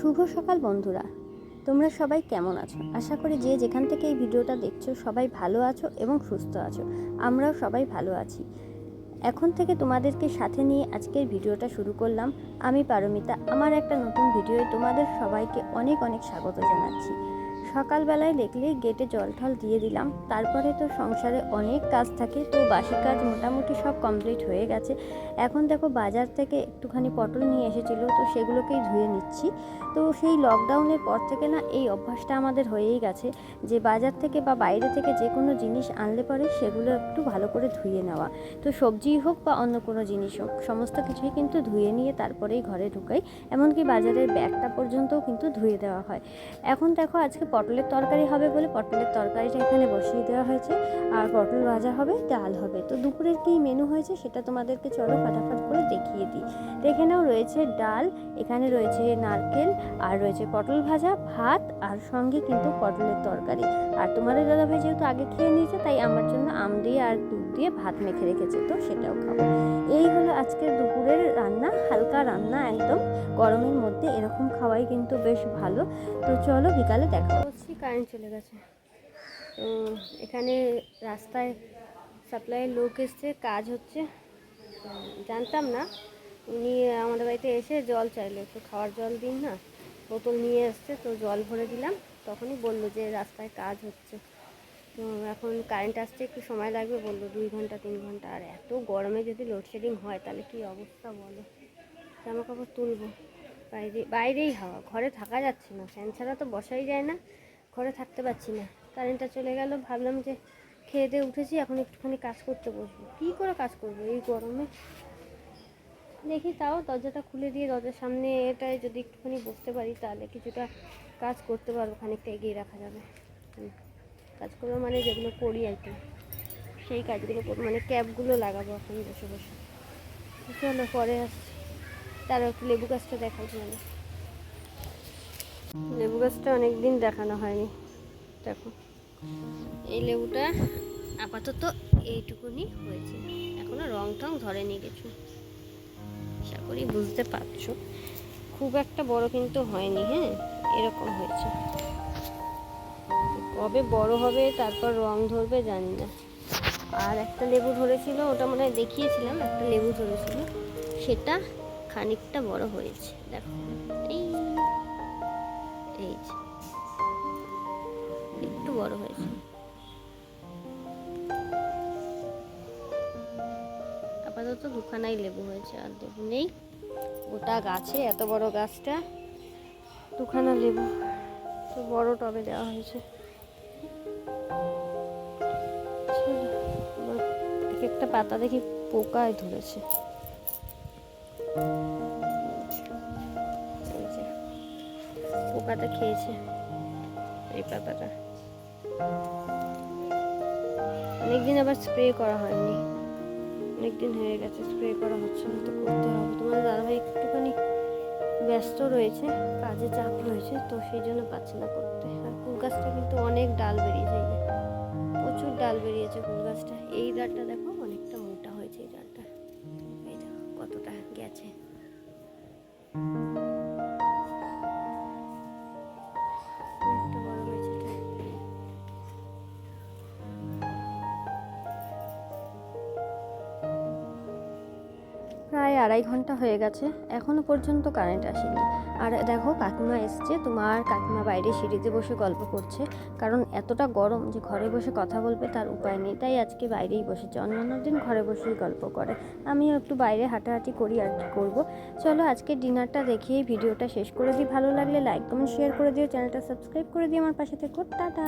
শুভ সকাল বন্ধুরা, তোমরা সবাই কেমন আছো? আশা করি যে যেখান থেকে এই ভিডিওটা দেখছো সবাই ভালো আছো এবং সুস্থ আছো। আমরাও সবাই ভালো আছি। এখন থেকে তোমাদেরকে সাথে নিয়ে আজকের ভিডিওটা শুরু করলাম। আমি পারমিতা। আমার একটা নতুন ভিডিওয়ে তোমাদের সবাইকে অনেক অনেক স্বাগত জানাচ্ছি। সকালবেলায় দেখলেই গেটে জল ঠল দিয়ে দিলাম। তারপরে তো সংসারে অনেক কাজ থাকে, তো বাসি কাজ মোটামুটি সব কমপ্লিট হয়ে গেছে। এখন দেখো বাজার থেকে একটুখানি পটল নিয়ে এসেছিলো, তো সেগুলোকেই ধুয়ে নিচ্ছি। তো সেই লকডাউনের পর থেকে না এই অভ্যাসটা আমাদের হয়েই গেছে যে বাজার থেকে বা বাইরে থেকে যে কোনো জিনিস আনলে পরে সেগুলো একটু ভালো করে ধুয়ে নেওয়া। তো সবজি হোক বা অন্য কোনো জিনিস হোক, সমস্ত কিছুই কিন্তু ধুয়ে নিয়ে তারপরেই ঘরে ঢুকাই। এমনকি বাজারের ব্যাগটা পর্যন্তও কিন্তু ধুয়ে দেওয়া হয়। এখন দেখো আজকে পটলের তরকারি হবে বলে পটলের তরকারিটা এখানে বসিয়ে দেওয়া হয়েছে, আর পটল ভাজা হবে, ডাল হবে। তো দুপুরের কী মেনু হয়েছে সেটা তোমাদেরকে চলো ফাটাফাট করে দেখিয়ে দিই। দেখে নাও, রয়েছে ডাল, এখানে রয়েছে নারকেল, আর রয়েছে পটল ভাজা, ভাত, আর সঙ্গে কিন্তু পটলের তরকারি। আর তোমাদের দাদাভাই যেহেতু আগে খেয়ে নিয়েছে, তাই আমার জন্য আম দিয়ে আর দুধ দিয়ে ভাত মেখে রেখেছে, তো সেটাও খাবো। এই হলো আজকের দুপুরের রান্না, হালকা রান্না একদম। গরমের মধ্যে এরকম খাওয়াই কিন্তু বেশ ভালো। তো চলো বিকালে দেখা হচ্ছে। কারেন্ট চলে গেছে। তো এখানে রাস্তায় সাপ্লাইয়ের লোক এসছে, কাজ হচ্ছে। জানতাম না, উনি আমাদের বাড়িতে এসে জল চাইলো, একটু খাওয়ার জল দিন না। বোতল নিয়ে এসছে, তো জল ভরে দিলাম। তখনই বললো যে রাস্তায় কাজ হচ্ছে। তো এখন কারেন্ট আসতে একটু সময় লাগবে বললো, 2 ঘন্টা 3 ঘন্টা। আর এত গরমে যদি লোডশেডিং হয় তাহলে কি অবস্থা বলো। জামা কাপড় তুলবো, বাইরেই হাওয়া, ঘরে থাকা যাচ্ছে না। ফ্যান ছাড়া তো বসাই যায় না, ঘরে থাকতে পারছি না। কারেন্টটা চলে গেল, ভাবলাম যে খেয়ে দিয়ে উঠেছি, এখন একটুখানি কাজ করতে বসবো। কী করে কাজ করবো এই গরমে? দেখি তাও দরজাটা খুলে দিয়ে দরজার সামনে এটায় যদি একটুখানি বসতে পারি তাহলে কিছুটা কাজ করতে পারবো, খানিকটা এগিয়ে রাখা যাবে। কাজ করবো মানে যেগুলো করি আর কি, সেই কাজগুলো করবো, মানে ক্যাপগুলো লাগাবো এখন বসে বসে। চলো পরে আসছি। তারা একটু লেবু গাছটা দেখাই মানে লেবু গাছটা অনেক দিন দেখানো হয়নি। দেখো এই লেবুটা আপাতত এইটুকুনি হয়েছে, এখনো রং টং ধরেনি কিছু। আশা করি বুঝতে পারছো, খুব একটা বড় কিন্তু হয়নি। হ্যাঁ, এরকম হয়েছে। কবে বড় হবে তারপর রং ধরবে জানি না। আর একটা লেবু ধরেছিল, ওটা মনে হয় দেখিয়েছিলাম, একটা লেবু ধরেছিল, সেটা খানিকটা বড় হয়েছে। দেখো এই যে একটু বড় হয়েছে। আপাতত দুখানাই লেবু হয়েছে, আর লেবু নেই। গোটা গাছে, এত বড় গাছটা, দুখানা লেবু। তো বড় টবে দেওয়া হয়েছে। এক একটা পাতা দেখি পোকায় ধরেছে। পোকাটা খেয়েছে এই পাতাটা। অনেকদিন আবার স্প্রে করা হয়নি, অনেকদিন হয়ে গেছে স্প্রে করা হচ্ছে না, তো করতে হবে। তোমাদের দাদাভাই একটুখানি ব্যস্ত রয়েছে, কাজে চাপ রয়েছে, তো সেই জন্য পাচ্ছে না করতে। আর ফুল গাছটা কিন্তু অনেক ডাল বেরিয়েছে, প্রচুর ডাল বেরিয়েছে ফুল গাছটা। এই ডালটা দেখো অনেকটা মোটা হয়েছে, এই ডালটা এই দেখো কতটা গেছে। প্রায় 2.5 ঘন্টা হয়ে গেছে, এখনও পর্যন্ত কারেন্ট আসেনি। আর দেখো কাকিমা এসছে, তোমার কাকিমা বাইরে সিঁড়িতে বসে গল্প করছে, কারণ এতটা গরম যে ঘরে বসে কথা বলবে তার উপায় নেই, তাই আজকে বাইরেই বসেছে। অন্যান্য দিন ঘরে বসেই গল্প করে। আমিও একটু বাইরে হাঁটাহাঁটি করি, আর কি করবো। চলো আজকে ডিনারটা দেখিয়ে ভিডিওটা শেষ করে দিই। ভালো লাগলে লাইক কমেন্ট শেয়ার করে দিও, চ্যানেলটা সাবস্ক্রাইব করে দিও, আমার পাশে থেকো। টাটা।